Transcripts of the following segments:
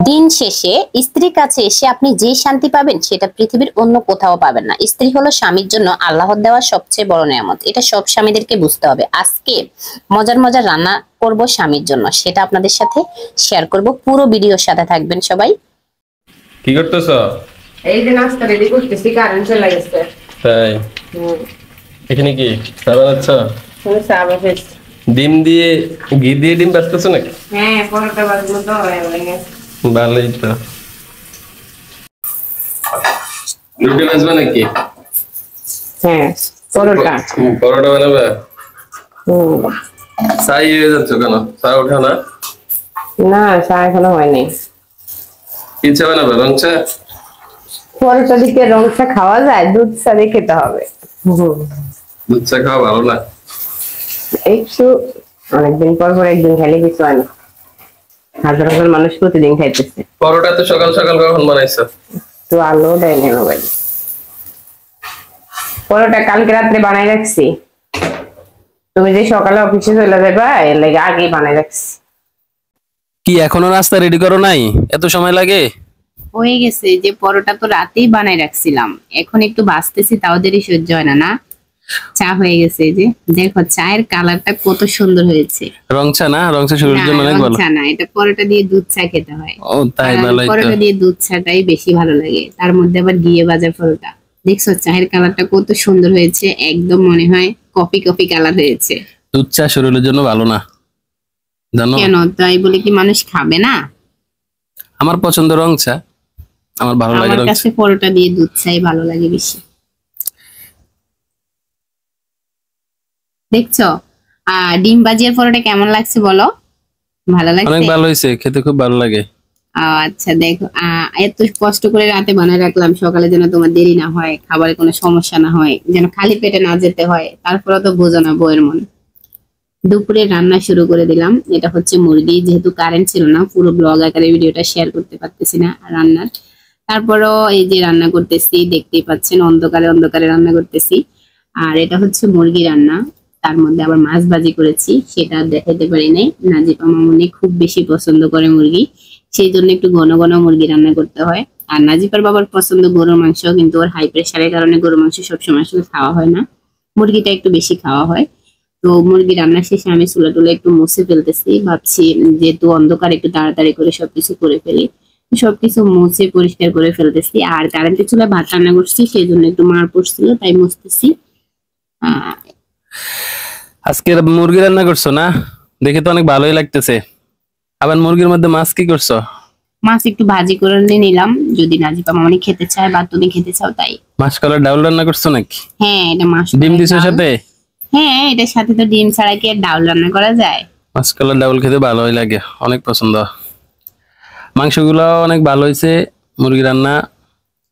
দিন শেষে স্ত্রীর কাছে এসে আপনি যে শান্তি পাবেন সেটা পৃথিবীর অন্য কোথাও পাবেন না। স্ত্রী হলো স্বামীর জন্য আল্লাহর দেওয়া সবচেয়ে বড় নিয়ামত। এটা সব স্বামীদেরকে বুঝতে হবে। আজকে মজার মজার রান্না করব স্বামীর জন্য, সেটা আপনাদের সাথে শেয়ার করব। পুরো ভিডিওর সাথে থাকবেন সবাই। কি করতেছ? এই যে নাস্তা রেডি করতেছি, কারেন্ট চলে গেছে। তাই? এখানে কি চা বানাচ্ছ? চা বানাচ্ছি। ডিম দিয়ে ঘি দিয়ে ডিম ভাজতেছ নাকি? হ্যাঁ, পরোটা বানাবো তো হয়ে গেছে। ভালোই তো। রুটি ভাজবে নাকি? হ্যাঁ, পরোটা। পরোটা বানাবে? চাই হয়ে যাচ্ছ কেন? চা ওঠা না? না, চা এখনো হয়নি। কি চা বানাবে? রং চা? পরোটা দিকে রং চা খাওয়া যায়? দুধ চা দিয়ে খেতে হবে। দুধ চা খাওয়া ভালো না? একটু অনেকদিন পর পর একদিন খেলে কিছু হয় না। হাজার হাজার মানুষ প্রতিদিন খাইতেছে। পরোটা তো সকাল সকাল কখন বানাইছো? তো আলো দেয় না মোবাইল। পরোটা কালকে রাত্রে বানাই রাখছি। তুমি যে সকালে অফিসে চলে যাবা এর লাগে আগে বানাই রাখছি। কি এখনো নাস্তা রেডি করো নাই? এত সময় লাগে? হয়ে গেছে, যে পরোটা তো রাতেই বানাই রাখছিলাম, এখন একটু বাঁচতেছি, তাও দেরি সহ্য হয় না। না, চা হয়ে গেছে। এই যে দেখো চায়ের কালারটা কত সুন্দর হয়েছে। রং চা না? রং চা শরীরের জন্য অনেক ভালো। চা না, এটা পরোটা দিয়ে দুধ চা খেতে হয়। ও তাই? ভালোই তো। পরোটা দিয়ে দুধ চাটাই বেশি ভালো লাগে, তার মধ্যে আবার ঘিয়ে ভাজা পরোটা। দেখছো চায়ের কালারটা কত সুন্দর হয়েছে, একদম মনে হয় কফি কফি কালার হয়েছে। দুধ চা শরীরের জন্য ভালো না, জানো? কেন, তাই বলে কি মানুষ খাবে না? আমার পছন্দ রং চা, আমার ভালো লাগে আমার রং চা। কাছে পরোটা দিয়ে দুধ চাই ভালো লাগে বেশি। দেখছো ডিম ভাজিয়ার পরোটা কেমন লাগছে বলো? ভালো অনেক লাগছে? ভালো হয়েছে, খেতে খুব ভালো লাগে। আচ্ছা দেখো, এত কষ্ট করে রাতে বানায় রাখলাম সকালে যেন তোমার দেরি না হয়, খাবারে কোনো সমস্যা না হয়, যেন খালি পেটে না যেতে হয়। তারপরে তো বোঝো না বউয়ের মন। দুপুরে রান্না শুরু করে দিলাম। এটা হচ্ছে মুরগি, যেহেতু কারেন্ট ছিল না পুরো ব্লগ আকারে ভিডিওটা শেয়ার করতে পারতেছি না রান্নার। তারপরও এই যে রান্না করতেছি, দেখতেই পাচ্ছেন অন্ধকারে অন্ধকারে রান্না করতেছি। আর এটা হচ্ছে মুরগি রান্না, তার মধ্যে আবার মাছ ভাজি করেছি, সেটা দেখাতে পারি নাই। নাজিপা মামুনি খুব বেশি পছন্দ করে মুরগি, সেই জন্য একটু ঘন ঘন মুরগি রান্না করতে হয়। আর নাজিপার বাবার পছন্দ গরুর মাংস, কিন্তু ওর হাই প্রেশারের কারণে গরুর মাংস সবসময় আসলে খাওয়া হয় না, মুরগিটা একটু বেশি খাওয়া হয়। তো মুরগি রান্না শেষে আমি চুলা টুলা একটু মুছে ফেলতেছি, ভাবছি যেহেতু অন্ধকার একটু তাড়াতাড়ি করে সবকিছু করে ফেলি, সবকিছু মুছে পরিষ্কার করে ফেলতেছি। আর কারেন্টের চুলায় ভাত রান্না করছি, সেই জন্য একটু মার পড়ছিল, তাই মুছতেছি। আজকে মুরগি রান্না করছো না? দেখে তো অনেক ভালোই লাগতেছে। আবার মুরগির মধ্যে মাছ কি করছো? মাছ একটু ভাজি করে নিলাম, যদি নাজিপা মামনি খেতে চায় বা তুমি খেতে চাও তাই। মাসকলার ডাউল রান্না করছো নাকি? হ্যাঁ, এটা মাছ। ডিম দিছো সাথে? হ্যাঁ, এটার সাথে তো ডিম ছাড়া কি আর ডাউল রান্না করা যায়? মাসকলার ডাউল খেতে ভালোই লাগে, অনেক পছন্দ। মাংসগুলো অনেক ভালো হয়েছে। মুরগি রান্না,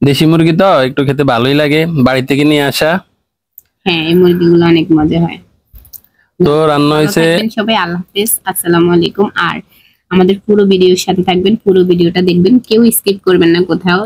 দেশি মুরগি তো একটু খেতে ভালোই লাগে, বাড়ি থেকে নিয়ে আসা। হ্যাঁ, এই মুরগিগুলো অনেক মজা হয়। তো রান্না হয়েছে। সবাই আল্লাহ হাফেজ, আসসালামু আলাইকুম। আর আমাদের পুরো ভিডিওর সাথে থাকবেন, পুরো ভিডিওটা দেখবেন, কেউ স্কিপ করবেন না কোথাও।